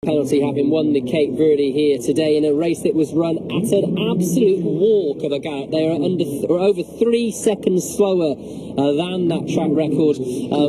penalty, having won the Cape Verde here today in a race that was run at an absolute walk of a gallop. They are over 3 seconds slower than that track record,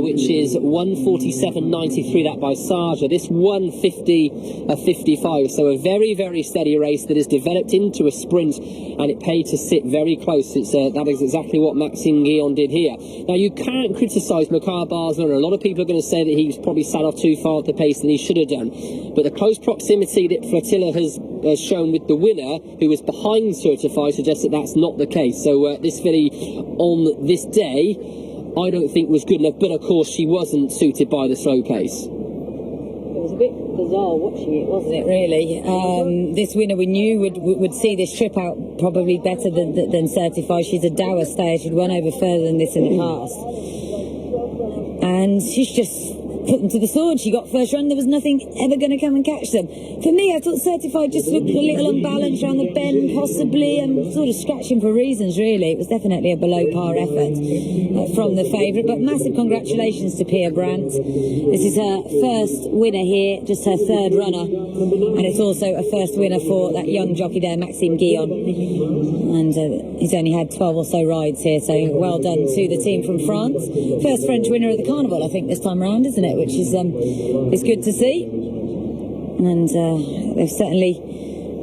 which is 1:47.93. That by Sarja. This 1:50.55. So a very, very steady race that has developed into a sprint, and it paid to sit very close. That is exactly what Maxime Guillon did here. Now you can't criticise Mikhail Basler, and a lot of people are going to say that he's probably sat off too far at the pace than he should have done. But the close proximity that Flotilla has shown with the winner, who was behind Certified, suggests that that's not the case. So this filly on this day, I don't think was good enough. But of course, she wasn't suited by the slow pace. It was a bit bizarre watching it, wasn't it, really? This winner we knew would see this trip out probably better than Certified. She's a dour stayer. She'd won over further than this in the past. And she's just put them to the sword. She got first run. There was nothing ever going to come and catch them. For me, I thought Certified just looked a little unbalanced around the bend, possibly, and sort of scratching for reasons, really. It was definitely a below-par effort from the favourite. But massive congratulations to Pia Brandt. This is her first winner here, just her third runner. And it's also a first winner for that young jockey there, Maxime Guillon. And he's only had 12 or so rides here, so well done to the team from France. First French winner of the Carnival, I think, this time around, isn't it? Which is good to see. And they've certainly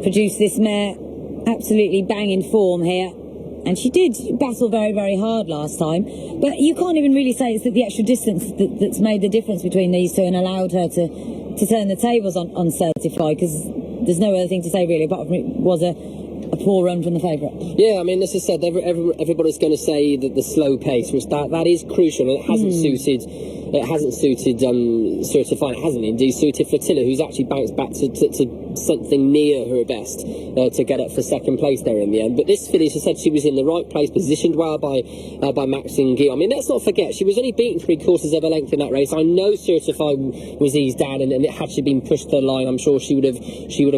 produced this mare absolutely banging form here. And she did battle very, very hard last time. But you can't even really say it's the extra distance that's made the difference between these two and allowed her to turn the tables on Certified, because there's no other thing to say, really, apart from it was a poor run from the favourite. Yeah, I mean, as I said, everybody's going to say that the slow pace, which that is crucial, and it hasn't suited Certified. It hasn't indeed suited Flotilla, who's actually bounced back to something near her best to get up for second place there in the end. But this filly, as I said, she was in the right place, positioned well by Maxime Guillon. I mean, let's not forget, she was only beaten 3/4 of a length in that race. I know Certified was eased down, and it had she been pushed to the line, I'm sure she would have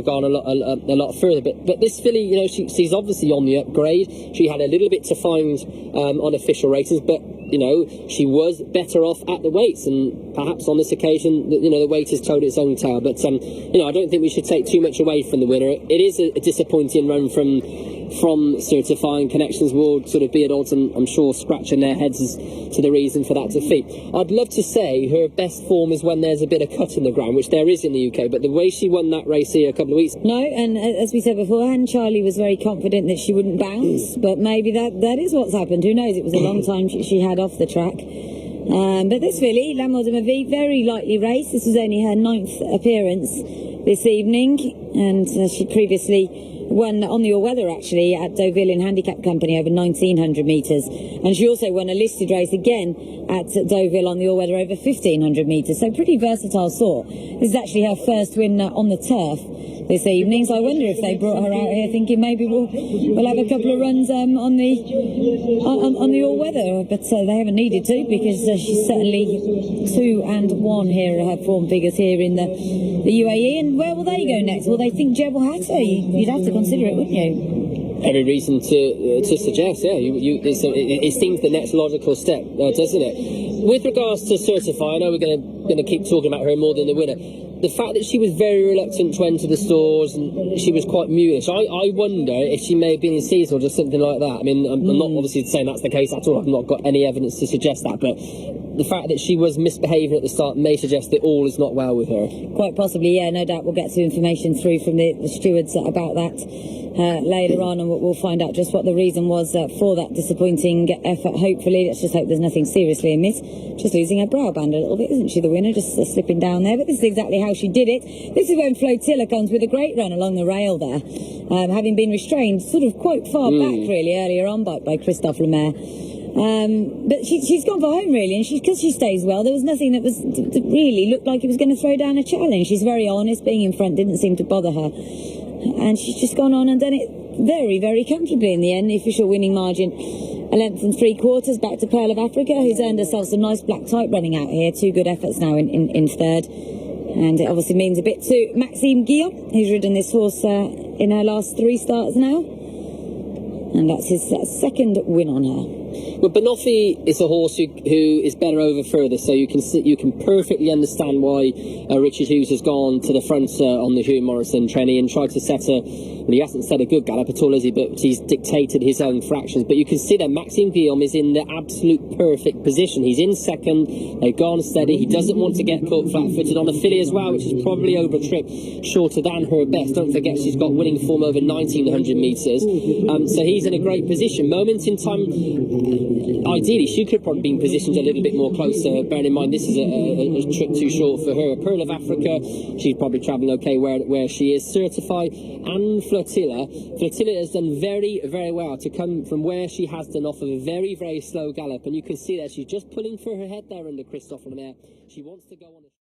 gone a lot further. But this filly, you know, she's obviously on the upgrade. She had a little bit to find on official ratings, but you know, she was better off at the weights, and perhaps on this occasion, you know, the weight has told its own tale. But you know, I don't think we should take too much away from the winner. It is a disappointing run from Certifying. Connections will sort of be at odds, and I'm sure scratching their heads as to the reason for that defeat. I'd love to say her best form is when there's a bit of cut in the ground, which there is in the UK, but the way she won that race here a couple of weeks... No, and as we said beforehand, Charlie was very confident that she wouldn't bounce, but maybe that is what's happened. Who knows? It was a long time she had off the track. But this filly, Lamour de Ma Vie, very lightly raced. This was only her 9th appearance this evening, and she previously won on the all-weather, actually, at Deauville in Handicap Company over 1,900 metres. And she also won a listed race again at Deauville on the all-weather over 1,500 metres. So pretty versatile sort. This is actually her first win on the turf this evening, so I wonder if they brought her out here thinking maybe we'll have a couple of runs on the all-weather, but they haven't needed to, because she's certainly 2-1 here at her form figures here in the UAE. And where will they go next? Will they think Jebel Hatta? You'd have to consider it, wouldn't you? Every reason to suggest, yeah. It seems the next logical step, doesn't it? With regards to Certify, I know we're going to keep talking about her more than the winner. The fact that she was very reluctant to enter the stores, and she was quite mulish, I wonder if she may have been in season or just something like that. I mean, I'm not obviously saying that's the case at all. I've not got any evidence to suggest that, but the fact that she was misbehaving at the start may suggest that all is not well with her. Quite possibly, yeah, no doubt. We'll get some information through from the stewards about that later on, and we'll find out just what the reason was for that disappointing effort. Hopefully, let's just hope there's nothing seriously amiss. Just losing her brow band a little bit, isn't she, the winner? Just slipping down there. But this is exactly how she did it. This is when Flotilla comes with a great run along the rail there, having been restrained sort of quite far back, really, earlier on by Christophe Lemaire. But she's gone for home, really, and because she stays well, there was nothing that really looked like it was going to throw down a challenge. She's very honest. Being in front didn't seem to bother her, and she's just gone on and done it very, very comfortably in the end. The official winning margin, 1 3/4 back to Pearl of Africa, who's earned herself some nice black type running out here. 2 good efforts now in third, and it obviously means a bit to Maxime Guillon, who's ridden this horse in her last 3 starts now, and that's his second win on her. Well, Banoffee is a horse who is better over further, so you can perfectly understand why Richard Hughes has gone to the front on the Hugh Morrison trainee and tried to set a. Well, he hasn't set a good gallop at all, has he? But he's dictated his own fractions. But you can see that Maxime Guillaume is in the absolute perfect position. He's in second. They've gone steady. He doesn't want to get caught flat-footed on a filly as well, which is probably over a trip shorter than her best. Don't forget she's got winning form over 1900 metres. So he's in a great position. Moment in time. Ideally, she could have probably been positioned a little bit more closer, bearing in mind this is a trip too short for her. Pearl of Africa, she's probably travelling okay where she is. Certified and Flotilla. Flotilla has done very, very well to come from where she has done off of a very, very slow gallop, and you can see that she's just pulling for her head there under Christophe Lemaire. She wants to go on a